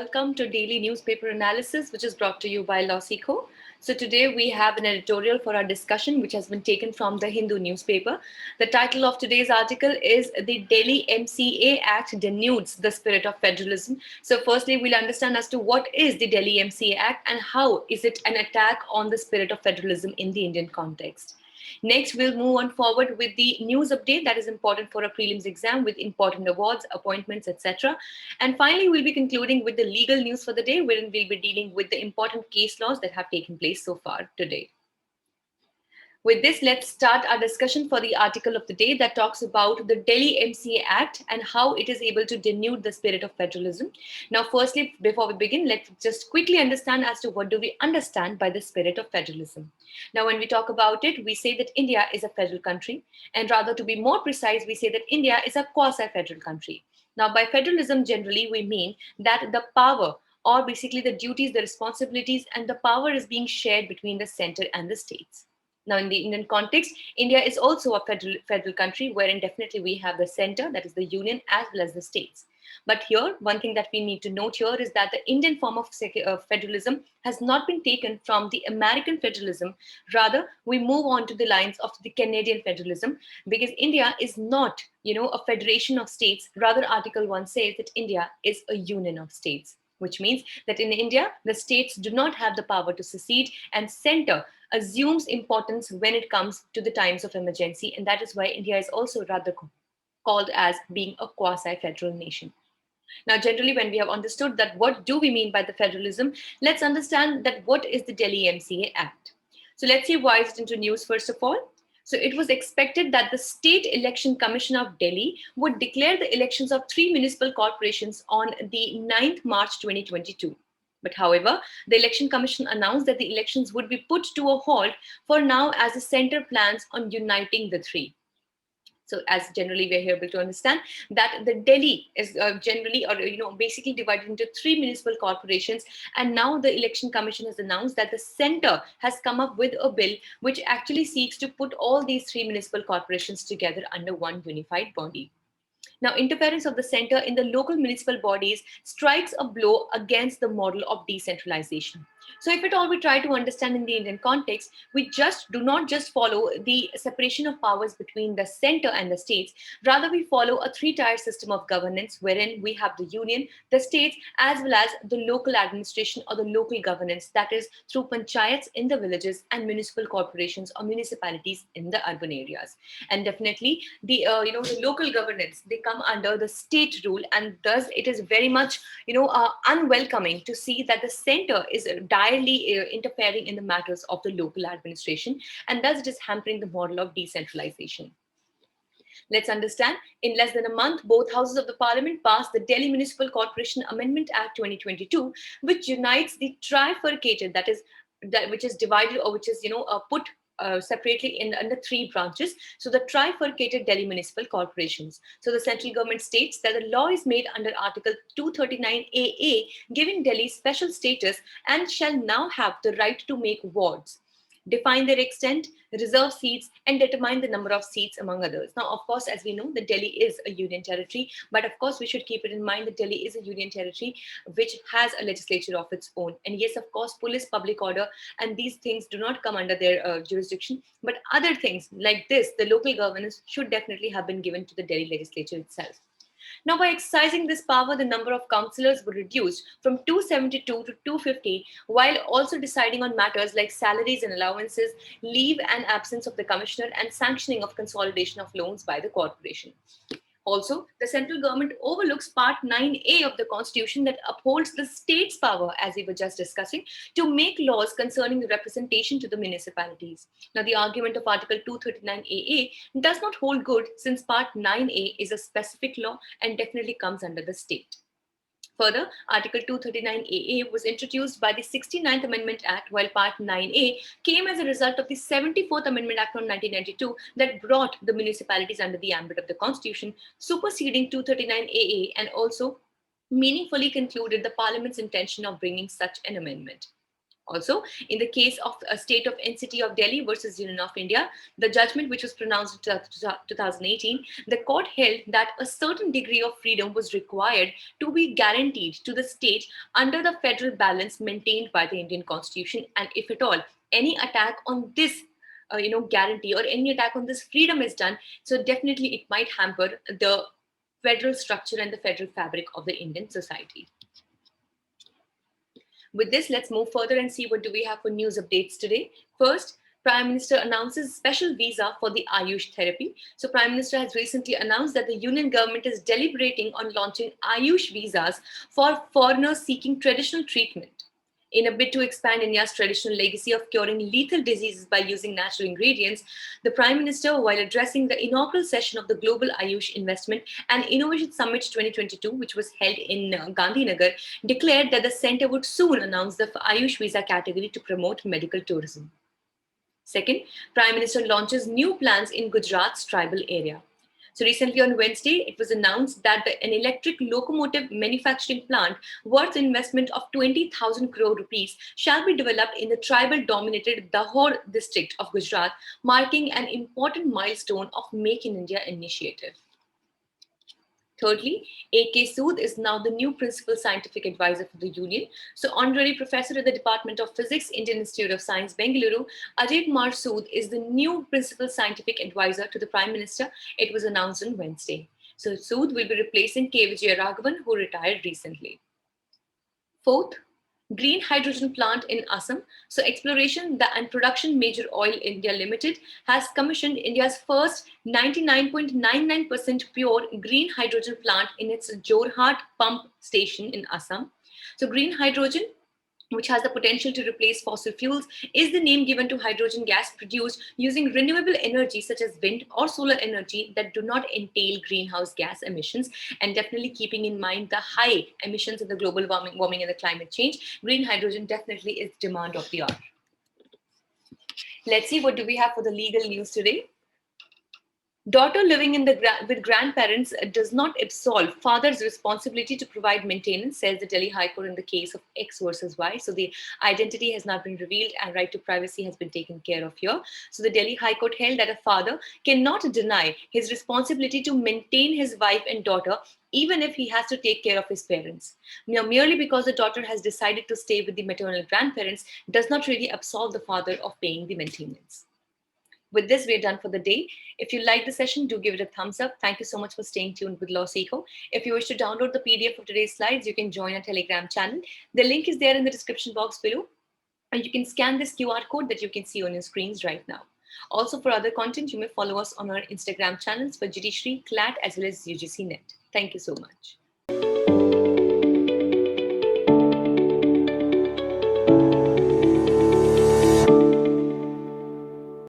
welcome to Daily Newspaper Analysis, which is brought to you by LawSikho. So today we have an editorial for our discussion, which has been taken from the Hindu newspaper. The title of today's article is "The Delhi MCA Act Denudes the Spirit of Federalism." So firstly, we'll understand as to what is the Delhi MCA Act and how is it an attack on the spirit of federalism in the Indian context. Next, we'll move on forward with the news update that is important for a prelims exam with important awards, appointments, etc. And finally, we'll be concluding with the legal news for the day, wherein we'll be dealing with the important case laws that have taken place so far today. With this, let's start our discussion for the article of the day that talks about the Delhi MCA Act and how it is able to denude the spirit of federalism. Now, firstly, before we begin, let's just quickly understand as to what do we understand by the spirit of federalism. Now, when we talk about it, we say that India is a federal country, and rather to be more precise, we say that India is a quasi-federal country. Now, by federalism, generally, we mean that the power or basically the duties, the responsibilities, and the power is being shared between the center and the states. Now, in the Indian context, India is also a federal country wherein definitely we have the center, that is the union, as well as the states. But here, one thing that we need to note here is that the Indian form of federalism has not been taken from the American federalism. Rather, we move on to the lines of the Canadian federalism because India is not, a federation of states. Rather, Article 1 says that India is a union of states, which means that in India, the states do not have the power to secede and center assumes importance when it comes to the times of emergency. And that is why India is also rather called as being a quasi-federal nation. Now, generally, when we have understood that what do we mean by the federalism, let's understand that what is the Delhi MCA Act. So let's see why is it into news first of all. So it was expected that the State Election Commission of Delhi would declare the elections of 3 municipal corporations on the 9th March 2022. But however, the Election Commission announced that the elections would be put to a halt for now as the center plans on uniting the three. So as generally we're able to understand that the Delhi is generally or basically divided into 3 municipal corporations, and now the Election Commission has announced that the center has come up with a bill which actually seeks to put all these 3 municipal corporations together under one unified body. Now, interference of the center in the local municipal bodies strikes a blow against the model of decentralization. So if at all we try to understand in the Indian context, we do not just follow the separation of powers between the center and the states. Rather, we follow a 3-tier system of governance wherein we have the union, the states, as well as the local administration or the local governance, that is through panchayats in the villages and municipal corporations or municipalities in the urban areas. And definitely the the local governance, they come under the state rule, and thus it is very much unwelcoming to see that the center is direly interfering in the matters of the local administration, and thus it is hampering the model of decentralization. Let's understand, in less than a month, both houses of the parliament passed the Delhi Municipal Corporation Amendment Act 2022, which unites the trifurcated, which is divided or which is put separately under 3 branches. So the trifurcated Delhi municipal corporations. So the central government states that the law is made under Article 239 AA, giving Delhi special status and shall now have the right to make wards, define their extent, reserve seats, and determine the number of seats, among others. Now, of course, as we know, that Delhi is a union territory, but of course, we should keep it in mind that Delhi is a union territory which has a legislature of its own. And yes, of course, police, public order, and these things do not come under their jurisdiction, but other things like this, the local governance should definitely have been given to the Delhi legislature itself. Now, by exercising this power, the number of councillors were reduced from 272 to 250, while also deciding on matters like salaries and allowances, leave and absence of the commissioner, and sanctioning of consolidation of loans by the corporation. Also, the central government overlooks Part 9A of the Constitution that upholds the state's power, as we were just discussing, to make laws concerning the representation to the municipalities. Now, the argument of Article 239AA does not hold good since Part 9A is a specific law and definitely comes under the state. Further, Article 239AA was introduced by the 69th Amendment Act, while Part 9A came as a result of the 74th Amendment Act of 1992 that brought the municipalities under the ambit of the Constitution, superseding 239AA and also meaningfully concluded the Parliament's intention of bringing such an amendment. Also, in the case of a state of entity of Delhi versus Union of India, the judgment which was pronounced in 2018, the court held that a certain degree of freedom was required to be guaranteed to the state under the federal balance maintained by the Indian Constitution, and if at all any attack on this guarantee or any attack on this freedom is done, so definitely it might hamper the federal structure and the federal fabric of the Indian society. With this, let's move further and see what do we have for news updates today. First, Prime Minister announces special visa for the AYUSH therapy. So Prime Minister has recently announced that the union government is deliberating on launching AYUSH visas for foreigners seeking traditional treatment. In a bid to expand India's traditional legacy of curing lethal diseases by using natural ingredients, the Prime Minister, while addressing the inaugural session of the Global AYUSH Investment and Innovation Summit 2022, which was held in Gandhinagar, declared that the centre would soon announce the AYUSH visa category to promote medical tourism. Second, Prime Minister launches new plans in Gujarat's tribal area. So recently on Wednesday, it was announced that an electric locomotive manufacturing plant worth investment of 20,000 crore rupees shall be developed in the tribal-dominated Dahod district of Gujarat, marking an important milestone of Make in India initiative. Thirdly, A.K. Sood is now the new Principal Scientific Advisor for the Union. So Honorary Professor at the Department of Physics, Indian Institute of Science, Bengaluru, Ajay Kumar Sood is the new Principal Scientific Advisor to the Prime Minister. It was announced on Wednesday. So Sood will be replacing K. Vijayaraghavan, who retired recently. Fourth, green hydrogen plant in Assam. So Exploration and Production Major Oil India Limited has commissioned India's first 99.99% pure green hydrogen plant in its Jorhat pump station in Assam. So green hydrogen, which has the potential to replace fossil fuels, is the name given to hydrogen gas produced using renewable energy such as wind or solar energy that do not entail greenhouse gas emissions. And definitely keeping in mind the high emissions of the global warming and the climate change, green hydrogen definitely is demand of the hour. Let's see what do we have for the legal news today. Daughter living with grandparents does not absolve father's responsibility to provide maintenance, says the Delhi High Court in the case of X versus Y. So the identity has not been revealed and right to privacy has been taken care of here. So the Delhi High Court held that a father cannot deny his responsibility to maintain his wife and daughter even if he has to take care of his parents. Now, merely because the daughter has decided to stay with the maternal grandparents does not really absolve the father of paying the maintenance. With this, we're done for the day. If you like the session, do give it a thumbs up. Thank you so much for staying tuned with LawSikho. If you wish to download the PDF of today's slides, you can join our Telegram channel. The link is there in the description box below. And you can scan this QR code that you can see on your screens right now. Also, for other content, you may follow us on our Instagram channels for Judiciary, CLAT, as well as UGC Net. Thank you so much.